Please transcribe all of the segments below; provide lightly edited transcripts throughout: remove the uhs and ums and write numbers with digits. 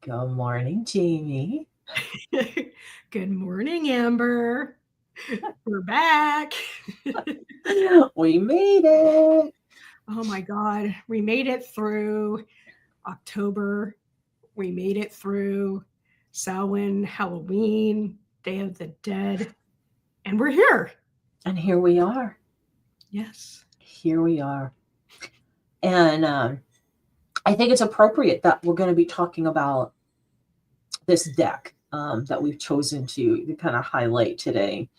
Good morning, Jamie. Good morning, Amber. We're back. We made it. Oh my God. We made it through October. We made it through Samhain, Halloween, Day of the Dead. And we're here. And here we are. Yes. Here we are. And I think it's appropriate that we're going to be talking about this deck that we've chosen to kind of highlight today.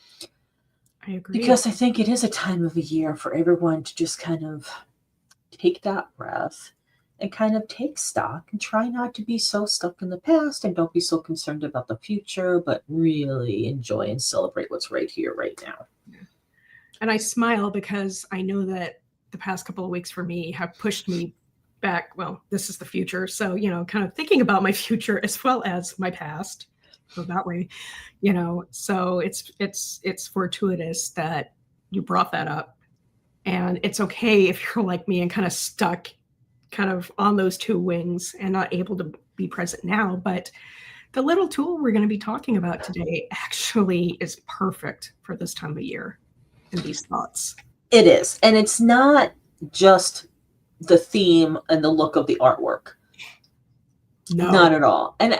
I agree. Because I think it is a time of the year for everyone to just kind of take that breath and kind of take stock and try not to be so stuck in the past and don't be so concerned about the future, but really enjoy and celebrate what's right here, right now. And I smile because I know that the past couple of weeks for me have pushed me back. Well, this is the future. So, kind of thinking about my future as well as my past. So that way, so it's fortuitous that you brought that up. And it's okay if you're like me and kind of stuck kind of on those two wings and not able to be present now. But the little tool we're going to be talking about today actually is perfect for this time of year and these thoughts. It is. And it's not just the theme and the look of the artwork. No. Not at all. And,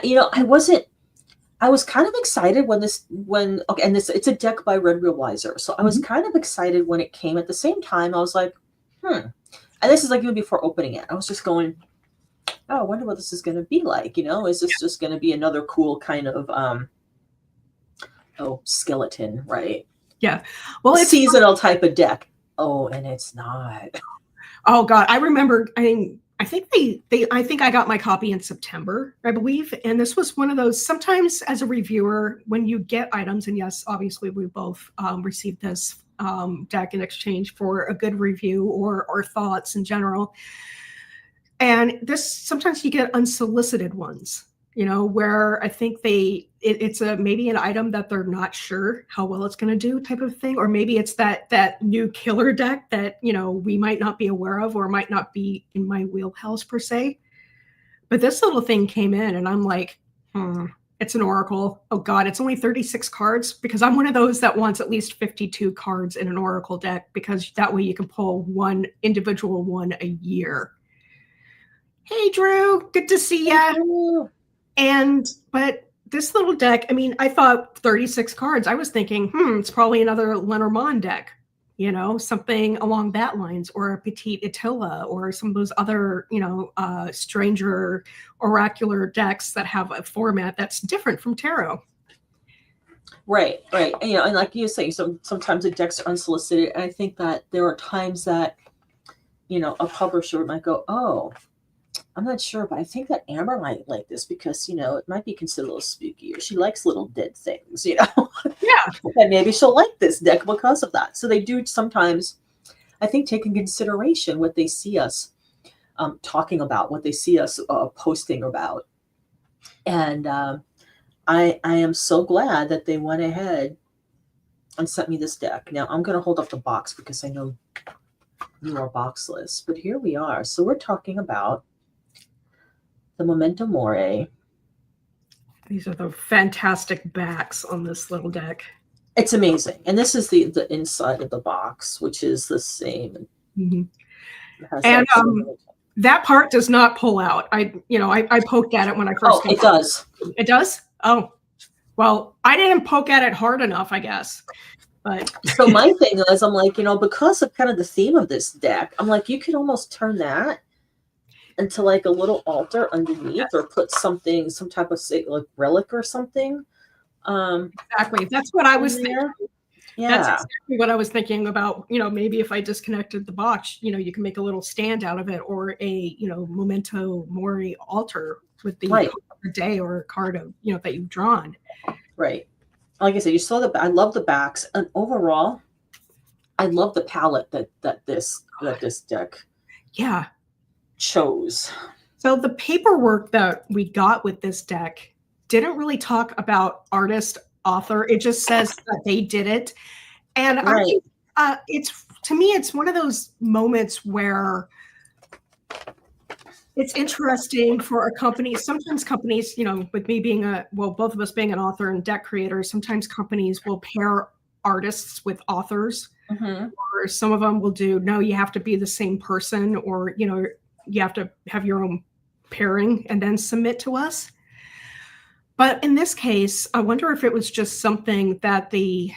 I was kind of excited and it's a deck by RedWheel Weiser. So I was kind of excited when it came. At the same time, I was like, And this is like even before opening it. I was just going, oh, I wonder what this is going to be like. Is this just going to be another cool kind of, skeleton, right? Yeah. Well, it's seasonal type of deck. Oh, and it's not. Oh God. I remember, I think I got my copy in September, I believe. And this was one of those, sometimes as a reviewer, when you get items, and yes, obviously we both received this deck in exchange for a good review or thoughts in general. And sometimes you get unsolicited ones, where I think it's maybe an item that they're not sure how well it's going to do type of thing. Or maybe it's that new killer deck that, we might not be aware of or might not be in my wheelhouse per se. But this little thing came in and I'm like, it's an oracle. Oh God, it's only 36 cards, because I'm one of those that wants at least 52 cards in an oracle deck, because that way you can pull one individual one a year. Hey, Drew, good to see you. But this little deck, I thought 36 cards. I was thinking, it's probably another Lenormand deck, something along that lines, or a Petite Attila, or some of those other, stranger oracular decks that have a format that's different from tarot. Right. And like you say, sometimes the decks are unsolicited. And I think that there are times that, a publisher might go, oh, I'm not sure, but I think that Amber might like this because, it might be considered a little spooky, or she likes little dead things, Yeah. And maybe she'll like this deck because of that. So they do sometimes, I think, take in consideration what they see us talking about, what they see us posting about. And I am so glad that they went ahead and sent me this deck. Now, I'm going to hold up the box because I know you are boxless, but here we are. So we're talking about the Memento Mori. These are the fantastic backs on this little deck. It's amazing. And this is the inside of the box, which is the same. Mm-hmm. And that part does not pull out. I poked at it when I first came. It does. It does? Oh, well, I didn't poke at it hard enough, I guess. But so my thing is, I'm like, because of kind of the theme of this deck, I'm like, you could almost turn that into like a little altar underneath, or put some type of like relic or something. Exactly. That's what I was thinking. Yeah. That's exactly what I was thinking about. Maybe if I disconnected the box, you can make a little stand out of it, or a, Memento Mori altar with the card of the day or a card of, that you've drawn. Right. Like I said, you saw I love the backs, and overall, I love the palette that this deck chose. So the paperwork that we got with this deck didn't really talk about artist, author. It just says that they did it. And I think to me, it's one of those moments where It's interesting for a company. Sometimes companies, with me being both of us being an author and deck creator, sometimes companies will pair artists with authors, or some of them will do, no, you have to be the same person, or, you have to have your own pairing and then submit to us. But in this case, I wonder if it was just something that the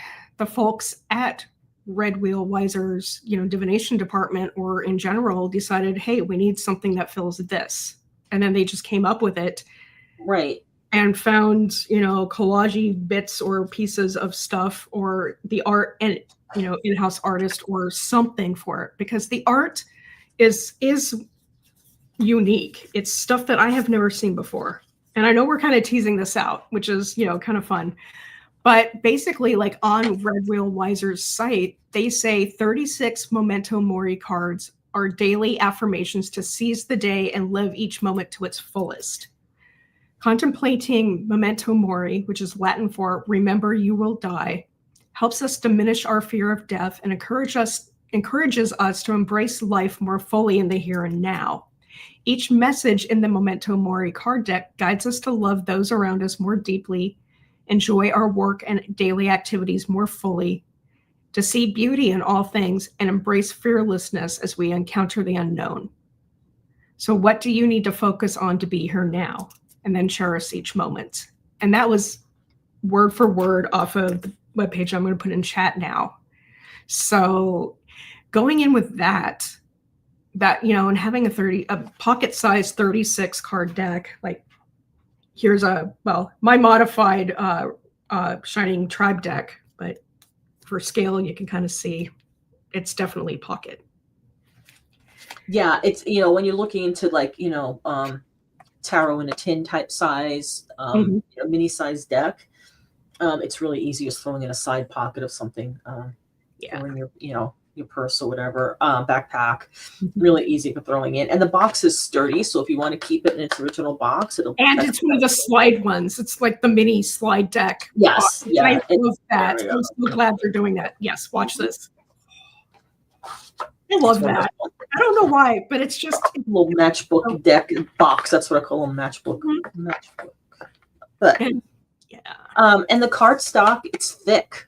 folks at RedWheel Weiser's, divination department, or in general, decided, hey, we need something that fills this. And then they just came up with it. Right. And found, collage bits or pieces of stuff, or the art and, in-house artist or something for it, because the art is unique. It's stuff that I have never seen before. And I know we're kind of teasing this out, which is, kind of fun. But basically, like on RedWheel Weiser's site, they say 36 Memento Mori cards are daily affirmations to seize the day and live each moment to its fullest. Contemplating Memento Mori, which is Latin for remember you will die, helps us diminish our fear of death and encourages us to embrace life more fully in the here and now. Each message in the Memento Mori card deck guides us to love those around us more deeply, enjoy our work and daily activities more fully, to see beauty in all things, and embrace fearlessness as we encounter the unknown. So what do you need to focus on to be here now? And then cherish each moment. And that was word for word off of the webpage I'm going to put in chat now. So going in with that, and having a pocket-sized 36 card deck, like here's my modified Shining Tribe deck, but for scale, you can kind of see it's definitely pocket. Yeah, it's, when you're looking into tarot in a tin type size, mini size deck, it's really easy as throwing in a side pocket of something, or in your purse or whatever, backpack. Really easy for throwing in, and the box is sturdy, so if you want to keep it in its original box, it's one of the slide ones. It's like the mini slide deck. Yes, box. I love that. I'm so glad they're doing that. Yes, watch this. I love that. I don't know why, but it's just a little matchbook deck box. That's what I call them, matchbook. But and the cardstock, it's thick.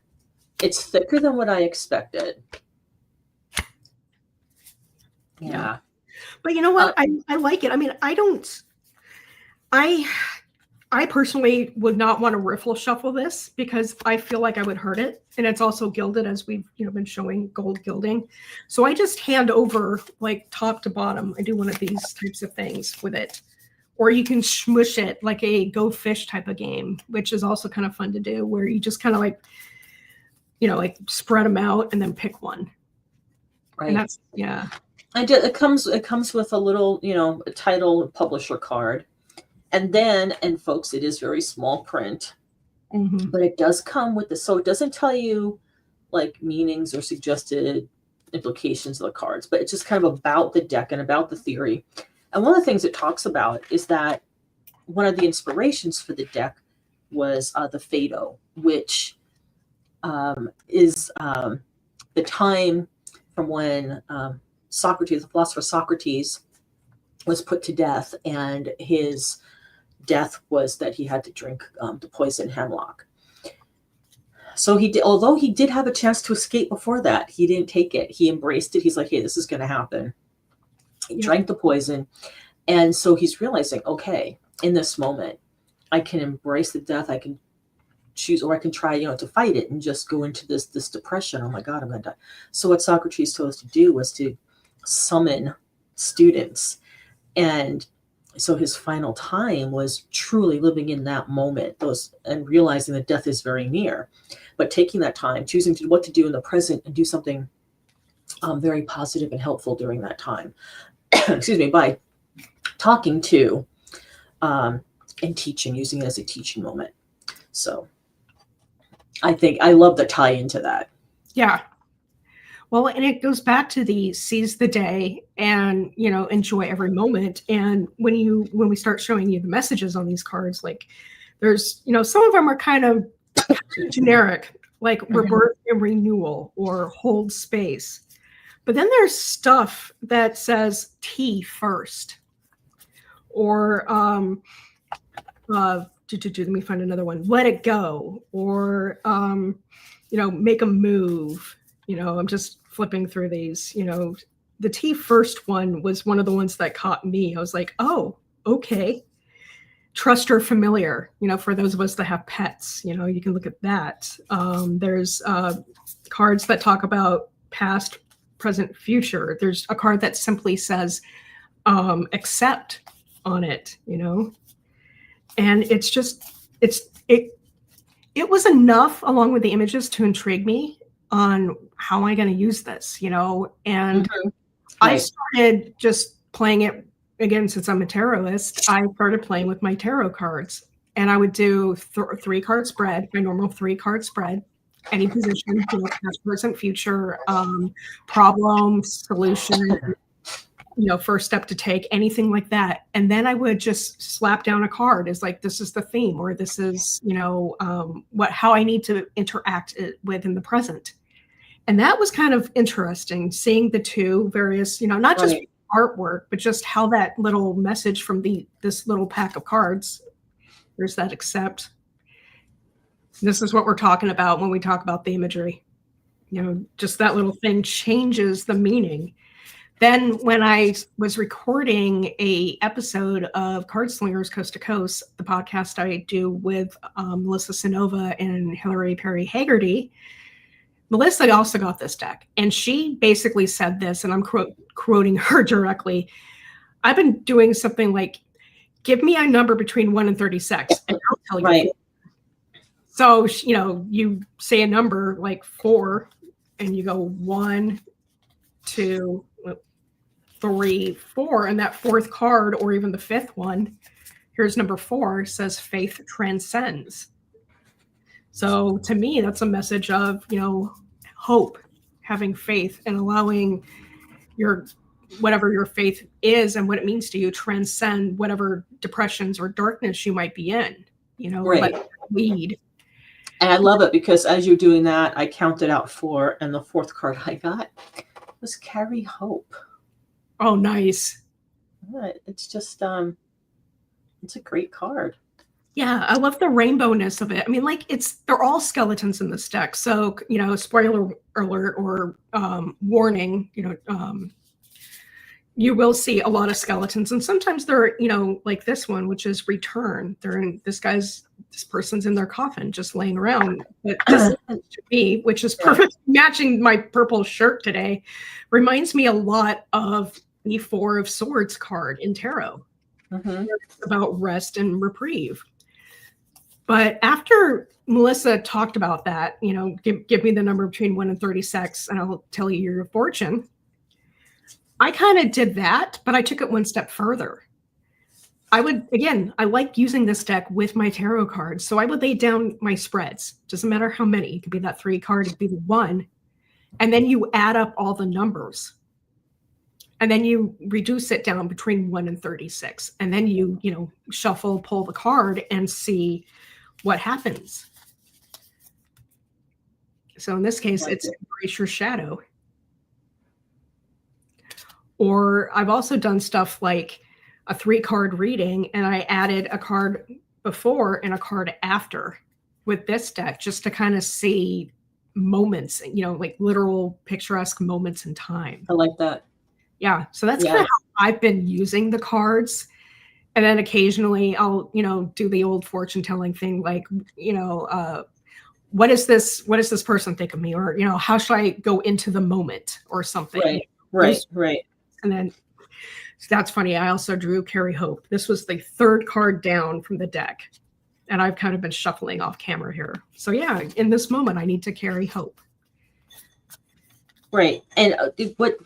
It's thicker than what I expected. Yeah. But you know what? I like it. I mean, I personally would not want to riffle shuffle this because I feel like I would hurt it. And it's also gilded, as we've been showing gold gilding. So I just hand over like top to bottom. I do one of these types of things with it. Or you can smush it like a Go Fish type of game, which is also kind of fun to do, where you just kind of like spread them out and then pick one. Right. And that's, It comes with a little, a title publisher card. And folks, it is very small print, but it does come with this. So it doesn't tell you like meanings or suggested implications of the cards, but it's just kind of about the deck and about the theory. And one of the things it talks about is that one of the inspirations for the deck was the Phaedo, which is the time from when Socrates, the philosopher Socrates, was put to death, and his death was that he had to drink the poison hemlock. So although he did have a chance to escape before that, he didn't take it. He embraced it. He's like, hey, this is going to happen. He drank the poison. And so he's realizing, okay, in this moment, I can embrace the death. I can choose, or I can try, to fight it and just go into this depression. Oh my God, I'm going to die. So what Socrates told us to do was to summon students. And so his final time was truly living in that moment, and realizing that death is very near, but taking that time, choosing what to do in the present and do something very positive and helpful during that time. Excuse me, by talking to and teaching, using it as a teaching moment. So I love the tie into that. Yeah. Well, and it goes back to the seize the day and, enjoy every moment. And when we start showing you the messages on these cards, like there's, some of them are kind of generic, like rebirth and renewal or hold space. But then there's stuff that says T first. or let me find another one. Let it go, or make a move. I'm just flipping through these. The T first one was one of the ones that caught me. I was like, oh, okay. Trust or familiar. For those of us that have pets, you can look at that. There's cards that talk about past, present, future. There's a card that simply says accept on it. And it was enough along with the images to intrigue me on how am I going to use this, and Mm-hmm. I Right. started just playing it again. Since I'm a tarotist, I started playing with my tarot cards, and I would do 3-card spread, my normal 3-card spread, any position, past, present, future, problem, solution, first step to take, anything like that. And then I would just slap down a card as like, this is the theme, or this is, how I need to interact with in the present. And that was kind of interesting, seeing the two various, not just Right. artwork, but just how that little message from this little pack of cards, there's that accept. This is what we're talking about when we talk about the imagery. Just that little thing changes the meaning. Then when I was recording a episode of Card Slingers Coast to Coast, the podcast I do with Melissa Sinova and Hillary Perry Haggerty, Melissa also got this deck, and she basically said this, and I'm quoting her directly. I've been doing something like, give me a number between 1 and 36, and I'll tell you. Right. So, you say a number like 4, and you go 1, 2, 3, 4, and that 4th card, or even the 5th one, here's number 4, says faith transcends. So to me, that's a message of, hope, having faith, and allowing whatever your faith is and what it means to you transcend whatever depressions or darkness you might be in, Right. let it lead. And I love it because as you're doing that, I counted out 4, and the 4th card I got was carry hope. Oh, nice. It's just it's a great card. Yeah, I love the rainbowness of it. I mean, they're all skeletons in this deck. So, spoiler alert or warning, you will see a lot of skeletons. And sometimes they're, like this one, which is return. This person's in their coffin just laying around. But this to me, which is perfect, matching my purple shirt today, reminds me a lot of the 4 of Swords card in tarot. Mm-hmm. It's about rest and reprieve. But after Melissa talked about that, give me the number between 1 and 36, and I'll tell you your fortune. I kind of did that, but I took it one step further. I like using this deck with my tarot cards. So I would lay down my spreads. Doesn't matter how many. It could be that 3 card, it could be the 1. And then you add up all the numbers. And then you reduce it down between 1 and 36. And then you shuffle, pull the card, and see what happens. So in this case, it's embrace your shadow. Or I've also done stuff like a 3-card reading, and I added a card before and a card after with this deck, just to kind of see moments, like literal picturesque moments in time. I like that. Yeah. So that's kind of how I've been using the cards. And then occasionally I'll, do the old fortune telling thing, like, what does this person think of me? Or, how should I go into the moment or something? Right. And then that's funny. I also drew Carry Hope. This was the 3rd card down from the deck. And I've kind of been shuffling off camera here. So yeah, in this moment, I need to carry hope. Right. And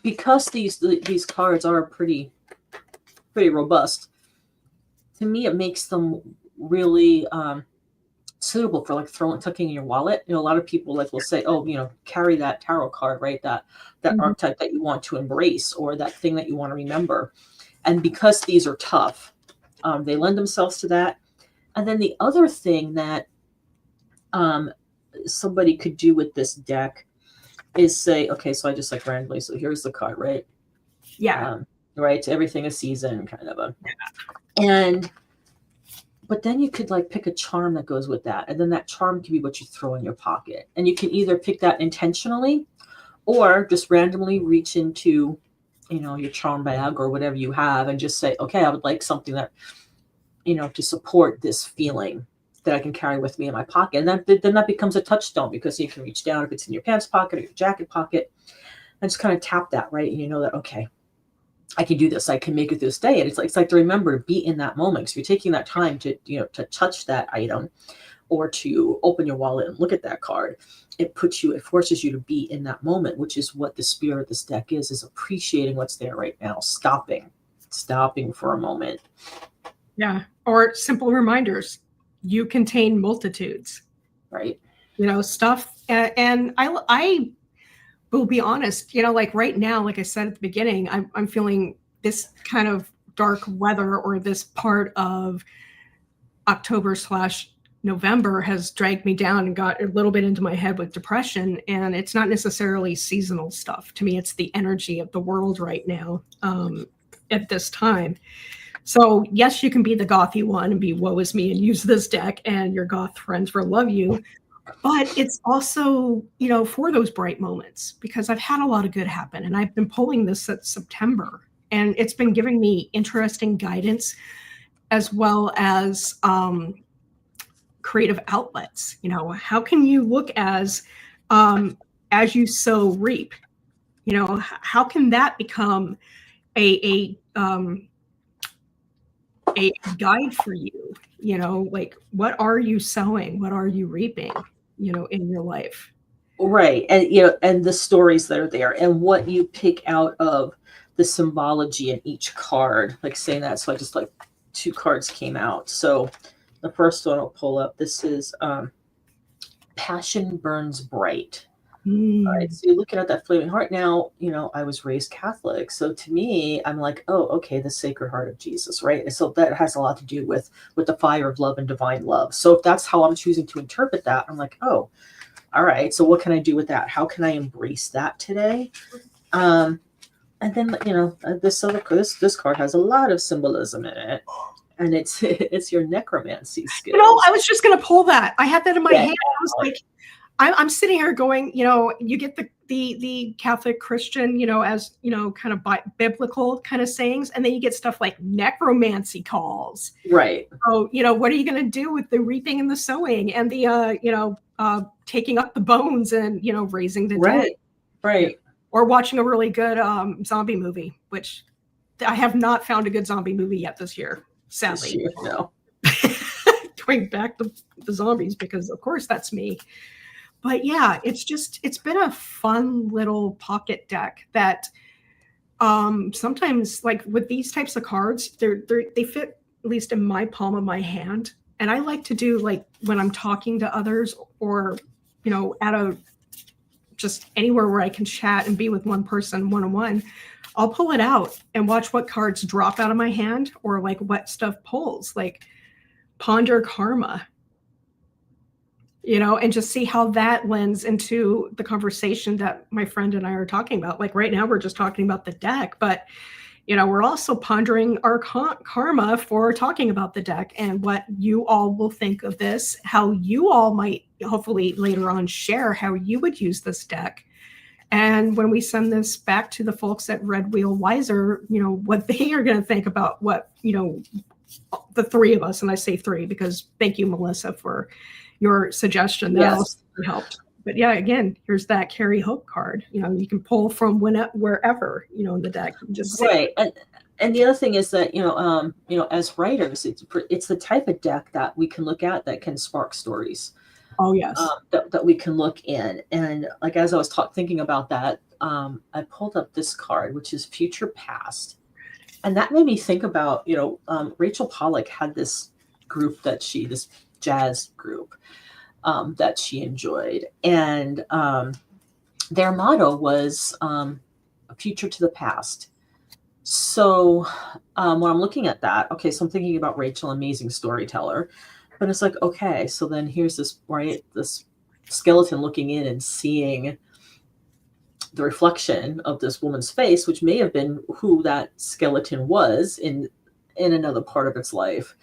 because these cards are pretty robust, to me, it makes them really suitable for like tucking in your wallet. A lot of people will say, oh, carry that tarot card, right? That archetype that you want to embrace, or that thing that you want to remember. And because these are tough, they lend themselves to that. And then the other thing that somebody could do with this deck is say, okay, so I just randomly, so here's the card, right? Yeah. right? It's everything a season kind of a, and but then you could like pick a charm that goes with that, and then that charm can be what you throw in your pocket, and you can either pick that intentionally or just randomly reach into, your charm bag or whatever you have and just say, okay, I would like something that, to support this feeling that I can carry with me in my pocket. And then that becomes a touchstone, because you can reach down if it's in your pants pocket or your jacket pocket and just kind of tap that, right? And you know that, okay, I can do this. I can make it through this day. And it's like to remember to be in that moment. So you're taking that time to, to touch that item or to open your wallet and look at that card. It forces you to be in that moment, which is what the spirit of this deck is appreciating what's there right now, stopping for a moment. Yeah. Or simple reminders. You contain multitudes. Right. Stuff. And I will be honest, like right now, like I said at the beginning, I'm feeling this kind of dark weather, or this part of October/November has dragged me down and got a little bit into my head with depression. And it's not necessarily seasonal stuff. To me, it's the energy of the world right now at this time. So yes, you can be the gothy one and be woe is me and use this deck, and your goth friends will love you. But it's also, for those bright moments, because I've had a lot of good happen, and I've been pulling this since September, and it's been giving me interesting guidance, as well as creative outlets. How can you look as you sow, reap? How can that become a guide for you? Like, what are you sowing? What are you reaping? In your life. Right. And and the stories that are there and what you pick out of the symbology in each card, like saying that. So I just like 2 cards came out. So the first one I'll pull up, this is Passion Burns Bright. All right, so you're looking at that flaming heart. Now, I was raised Catholic. So to me, I'm like, oh, okay, the Sacred Heart of Jesus, right? And so that has a lot to do with the fire of love and divine love. So if that's how I'm choosing to interpret that, I'm like, oh, all right, so what can I do with that? How can I embrace that today? And then, this card has a lot of symbolism in it. And it's your necromancy skills. I was just going to pull that. I had that in my hand. I was like, I'm sitting here going, you get the Catholic Christian, as, kind of biblical kind of sayings. And then you get stuff like necromancy calls. Right. So, what are you going to do with the reaping and the sowing and the, taking up the bones and, raising the dead? Right. Or watching a really good zombie movie, which I have not found a good zombie movie yet this year, sadly. This year, no. Going back to the zombies, because of course that's me. But yeah, it's been a fun little pocket deck that sometimes, like with these types of cards, they fit at least in my palm of my hand. And I like to do, like, when I'm talking to others, or at just anywhere where I can chat and be with one person one-on-one, I'll pull it out and watch what cards drop out of my hand, or like what stuff pulls, like ponder karma, and just see how that lends into the conversation that my friend and I are talking about. Like right now, we're just talking about the deck, but we're also pondering our karma for talking about the deck, and what you all will think of this, how you all might hopefully later on share how you would use this deck. And when we send this back to the folks at RedWheel Weiser, what they are going to think about what, the 3 of us, and I say 3 because thank you, Melissa, for your suggestion. That also helped. But yeah, again, here's that Carry Hope card. You can pull from wherever, in the deck. Just right. And the other thing is that, as writers, it's the type of deck that we can look at that can spark stories. Oh, yes. That we can look in. And like, as I was thinking about that, I pulled up this card, which is Future Past. And that made me think about, Rachel Pollack had this group this jazz group that she enjoyed. And their motto was a future to the past. So when I'm looking at that, okay, so I'm thinking about Rachel, amazing storyteller. But it's like, okay, so then here's this skeleton looking in and seeing the reflection of this woman's face, which may have been who that skeleton was in another part of its life.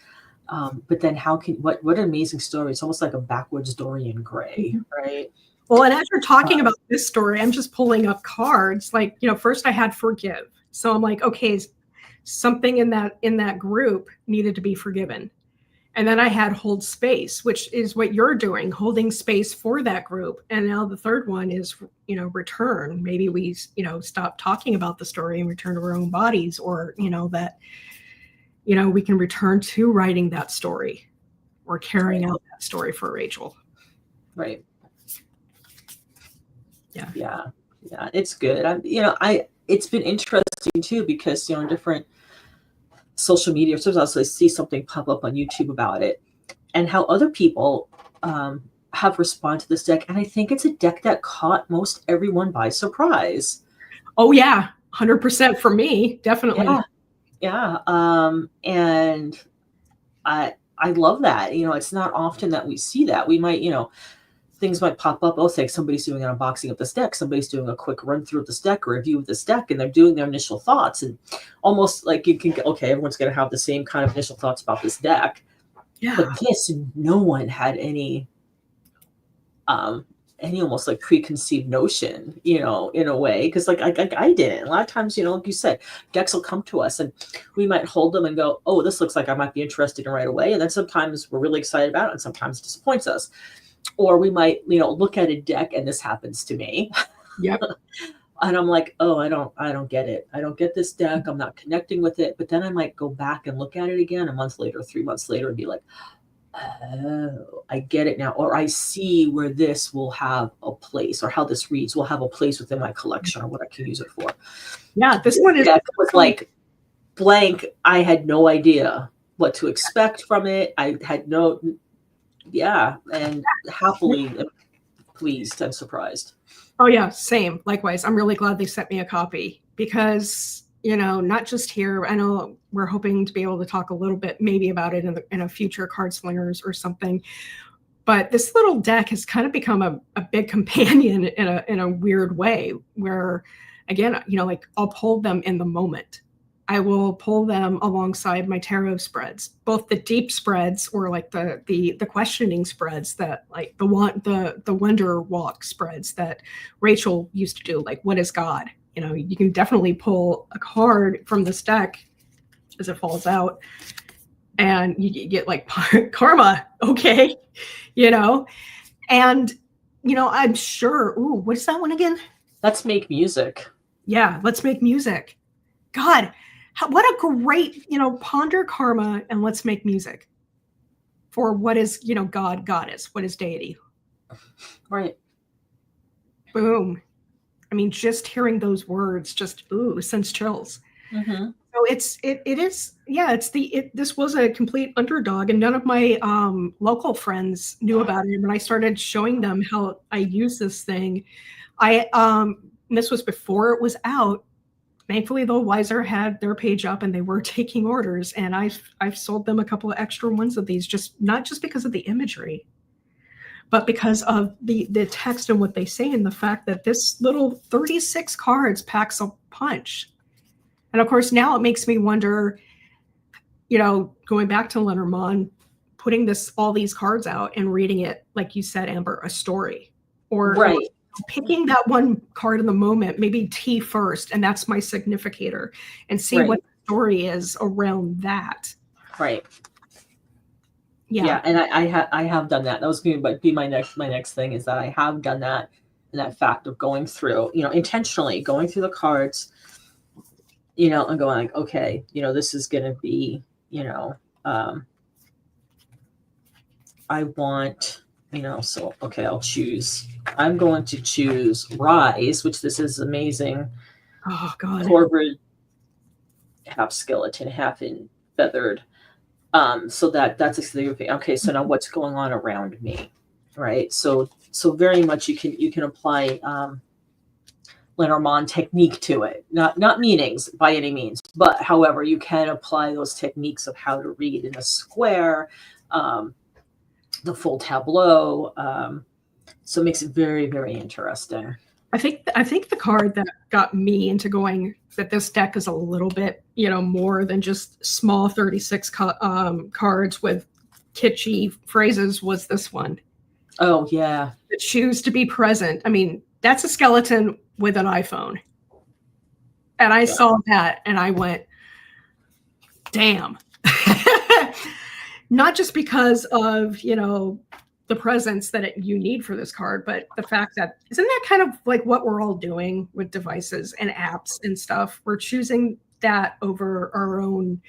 But then what an amazing story. It's almost like a backwards Dorian Gray, right? Well, and as you're talking about this story, I'm just pulling up cards. Like, first I had forgive. So I'm like, okay, something in that group needed to be forgiven. And then I had hold space, which is what you're doing, holding space for that group. And now the third one is, return. Maybe we, stop talking about the story and return to our own bodies, or, that, we can return to writing that story or carrying out that story for Rachel. Right. Yeah. It's good. It's been interesting too, because in different social media, sometimes I see something pop up on YouTube about it, and how other people have responded to this deck, and I think it's a deck that caught most everyone by surprise. Oh yeah, 100% for me, definitely. Yeah. And I love that. It's not often that we see that. We might, things might pop up. Oh, say somebody's doing an unboxing of this deck. Somebody's doing a quick run through of this deck or review of this deck, and they're doing their initial thoughts. And almost like you can, okay, everyone's going to have the same kind of initial thoughts about this deck. Yeah. But this, no one had any almost like preconceived notion, in a way, because like I didn't. A lot of times, like you said, decks will come to us and we might hold them and go, oh, this looks like I might be interested in right away. And then sometimes we're really excited about it, and sometimes it disappoints us. Or we might, look at a deck, and this happens to me. Yep. And I'm like, oh, I don't get it. I don't get this deck. I'm not connecting with it. But then I might go back and look at it again a month later, 3 months later, and be like, oh, I get it now. Or I see where this will have a place, or how this reads will have a place within my collection, or what I can use it for. Yeah, this one was like blank. I had no idea what to expect from it. I had and happily pleased and surprised. Oh yeah, same. Likewise. I'm really glad they sent me a copy, because, not just here. I know we're hoping to be able to talk a little bit maybe about it in a future Card Slingers or something. But this little deck has kind of become a big companion in a weird way, where, again, like I'll pull them in the moment. I will pull them alongside my tarot spreads, both the deep spreads, or like the questioning spreads, that like the wonder walk spreads that Rachel used to do, like what is God? You can definitely pull a card from this deck as it falls out, and you get like karma, okay, and I'm sure. Ooh, what is that one again? Let's make music. Yeah, let's make music. God. What a great, ponder karma and let's make music for what is, God, goddess, what is deity. Right. Boom. I mean, just hearing those words, just, sends chills. Mm-hmm. So this was a complete underdog, and none of my local friends knew about it. And when I started showing them how I use this thing, this was before it was out. Thankfully, though, Weiser had their page up and they were taking orders, and I've sold them a couple of extra ones of these, not just because of the imagery, but because of the text and what they say, and the fact that this little 36 cards packs a punch. And of course, now it makes me wonder, going back to Lenormand, putting all these cards out and reading it, like you said, Amber, a story, or right. Picking that one card in the moment, maybe T first, and that's my significator, and see what the story is around that. Right. Yeah. And I have done that. That was going to be my next thing, is that I have done that, and that fact of going through, intentionally going through the cards, and going like, okay, this is going to be, I want, so, okay, I'm going to choose Rise, which this is amazing. Oh, God. Corvid, half skeleton, half in feathered. So that's a significant. Okay, so now what's going on around me, right? So very much you can apply Lenormand technique to it. Not meanings by any means, but however, you can apply those techniques of how to read in a square, the full tableau. So it makes it very, very interesting. I think the card that got me into going that this deck is a little bit, more than just small 36 cards with kitschy phrases was this one. Oh yeah. The choose to be present. I mean, that's a skeleton with an iPhone. And I saw that and I went, damn. Not just because of, the presence that you need for this card, but the fact that isn't that kind of like what we're all doing with devices and apps and stuff? We're choosing that over our own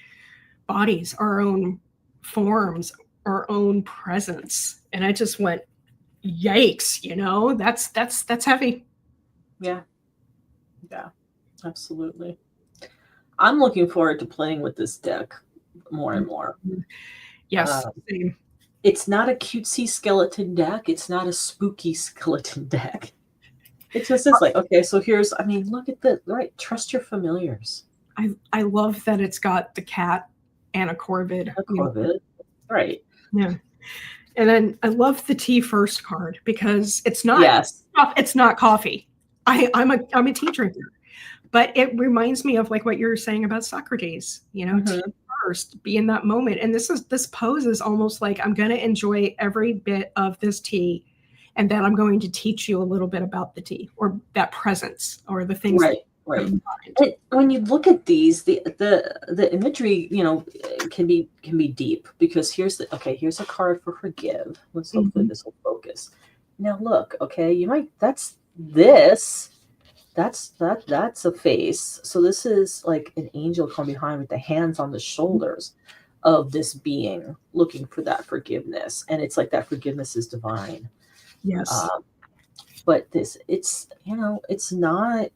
bodies, our own forms, our own presence. And I just went, yikes, that's heavy. Yeah. Yeah, absolutely. I'm looking forward to playing with this deck more and more. Yes, same. It's not a cutesy skeleton deck. It's not a spooky skeleton deck. It just is like, okay, so look at right, trust your familiars. I love that it's got the cat and a corvid. A corvid, right. Yeah. And then I love the tea first card because it's not it's not coffee. I'm a tea drinker. But it reminds me of like what you were saying about Socrates, tea first, be in that moment. And this pose is almost like I'm going to enjoy every bit of this tea, and then I'm going to teach you a little bit about the tea or that presence or the things. Right. And when you look at these, the imagery, can be deep because here's a card for forgive. Let's hopefully this will focus. Now look, okay, that's a face. So this is like an angel coming behind with the hands on the shoulders of this being looking for that forgiveness. And it's like that forgiveness is divine. Yes. But it's not,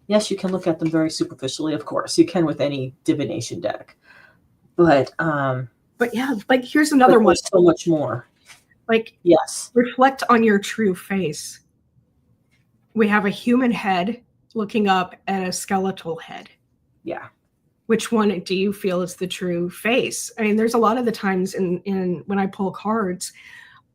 yes, you can look at them very superficially. Of course you can with any divination deck, but yeah, like here's another one. So much more. Like, yes. Reflect on your true face. We have a human head looking up at a skeletal head. Yeah. Which one do you feel is the true face? I mean, there's a lot of the times in when I pull cards,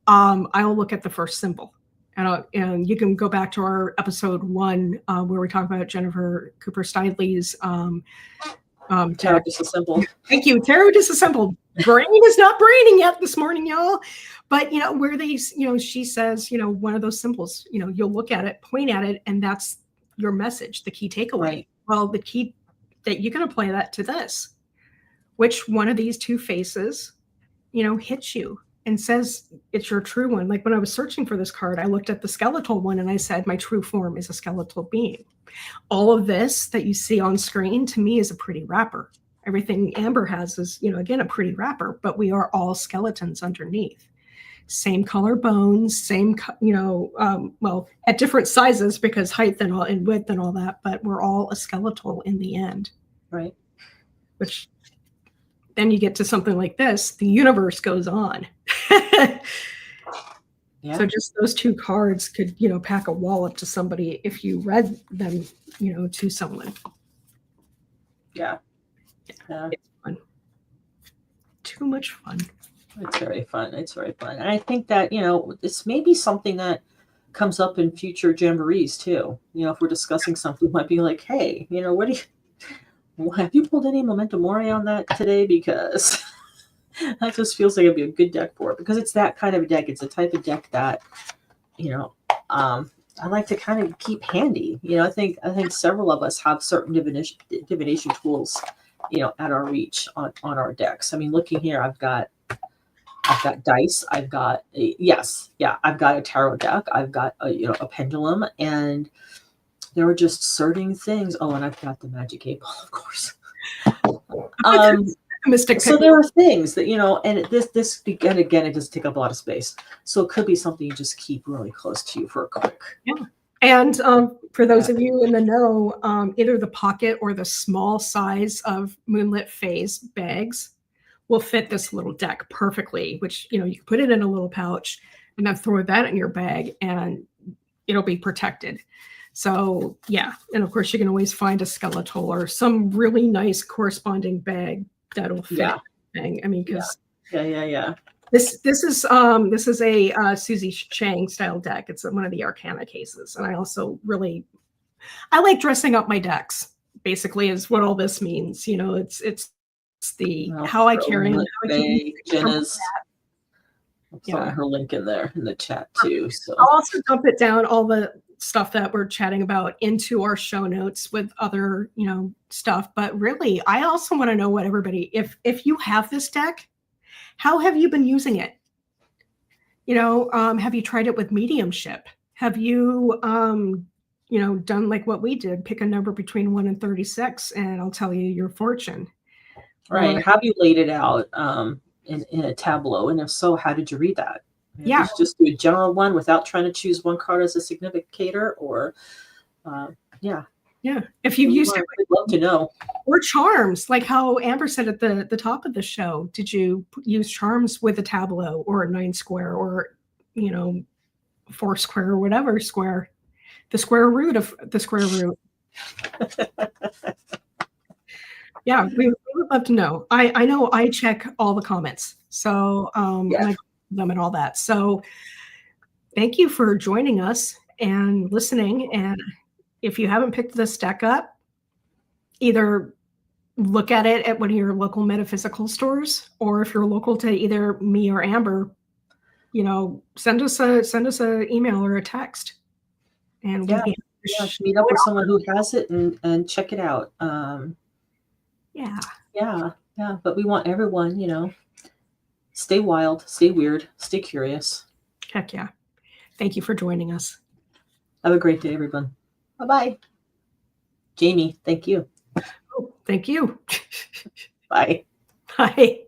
I'll look at the first symbol. And you can go back to our episode 1 where we talk about Jennifer Cooper Stidley's Tarot Disassembled. Thank you. Tarot Disassembled. Brain is not braining yet this morning, y'all. But, where they, she says, one of those symbols, you'll look at it, point at it, and that's your message, the key takeaway. Right. Well, the key that you can apply that to this. Which one of these two faces, hits you and says it's your true one? Like when I was searching for this card, I looked at the skeletal one and I said, my true form is a skeletal being. All of this that you see on screen to me is a pretty wrapper. Everything Amber has is, again, a pretty wrapper, but we are all skeletons underneath. Same color bones, same, well, at different sizes because height and width and all that, but we're all a skeletal in the end. Right. Which then you get to something like this, the universe goes on. Yeah. So just those two cards could, pack a wallop to somebody if you read them, to someone. Yeah. It's fun. Too much fun. It's very fun. And I think that, this may be something that comes up in future Jamborees too. If we're discussing something, might be like, hey, have you pulled any Momento Mori on that today? Because that just feels like it'd be a good deck for it because it's that kind of a deck. It's a type of deck that, I like to kind of keep handy. I think several of us have certain divination tools, at our reach on our decks. I mean, looking here, I've got dice. I've got I've got a tarot deck. I've got a pendulum, and there are just certain things. Oh, and I've got the magic 8-ball, of course. So there are things that and this again it does take up a lot of space. So it could be something you just keep really close to you for a quick. Yeah. And for those of you in the know, either the pocket or the small size of Moonlit Phase bags will fit this little deck perfectly, which, you can put it in a little pouch and then throw that in your bag and it'll be protected. So, yeah. And of course, you can always find a skeletal or some really nice corresponding bag that'll fit. Yeah. Thing. I mean, because yeah. This is a Susie Chang style deck. It's one of the Arcana cases, and I also I like dressing up my decks. Basically, is what all this means. You know, it's the how I carry them. Jenna's throwing her link in there in the chat too. So I'll also dump it down, all the stuff that we're chatting about, into our show notes with other, stuff. But really, I also want to know what everybody, if you have this deck, how have you been using it? Have you tried it with mediumship? Have you, done like what we did, pick a number between 1 and 36, and I'll tell you your fortune. Right. Have you laid it out in a tableau? And if so, how did you read that? Yeah. Just do a general one without trying to choose one card as a significator, or yeah. If you've used it, I'd love to know. Or charms, like how Amber said at the top of the show. Did you use charms with a tableau or a 9 square, or 4 square, or whatever square, the square root of the square root? Yeah, we would love to know. I know I check all the comments, so and I them and all that. So thank you for joining us and listening. And if you haven't picked this deck up, either look at it at one of your local metaphysical stores, or if you're local to either me or Amber, send us a email or a text, and meet up with someone who has it and check it out. But we want everyone, stay wild, stay weird, stay curious. Heck yeah. Thank you for joining us. Have a great day, everyone. Bye-bye. Jamie, thank you. Oh, thank you. Bye. Bye.